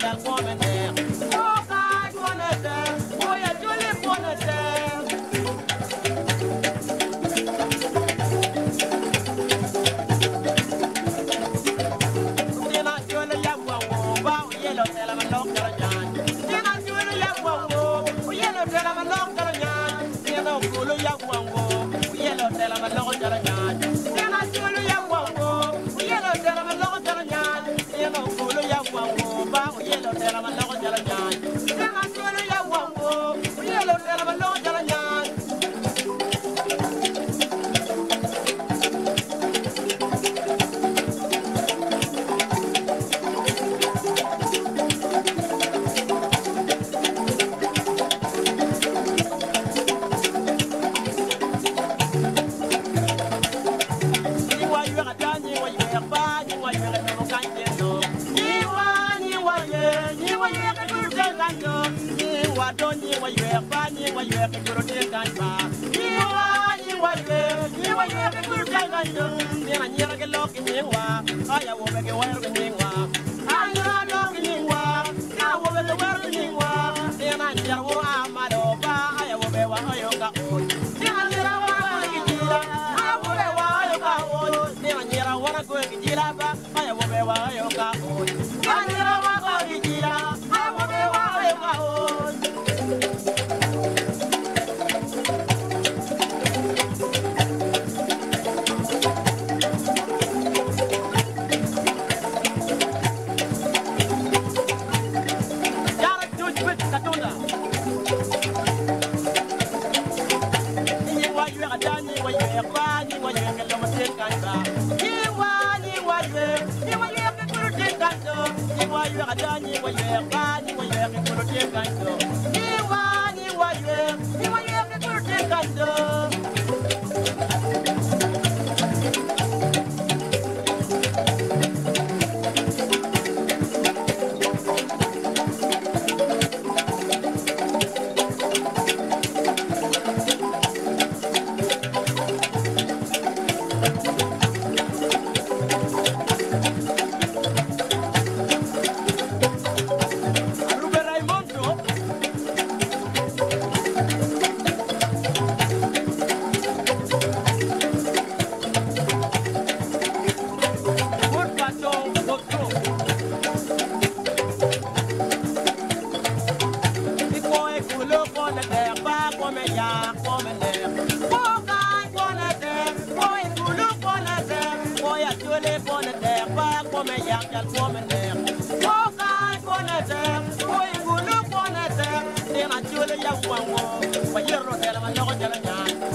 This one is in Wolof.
quel woman there. Oh, God, wanna there. Oh, yeah, Julie, wanna there. Tina, Julie, yeah, wow, yellow, tell him a long Jan. Tina, Julie, yeah, wow, yellow, tell him a long Jan. Tina, Julie, yeah, wow, yellow, tell him a long Jan. Tina, Julie, yeah, wow, yellow, tell him a long Jan. Tina, Julie, yeah, wow, yellow, tell him a long Jan. Tina, Julie, yeah, wow, yellow, tell him a long Jan. Julie,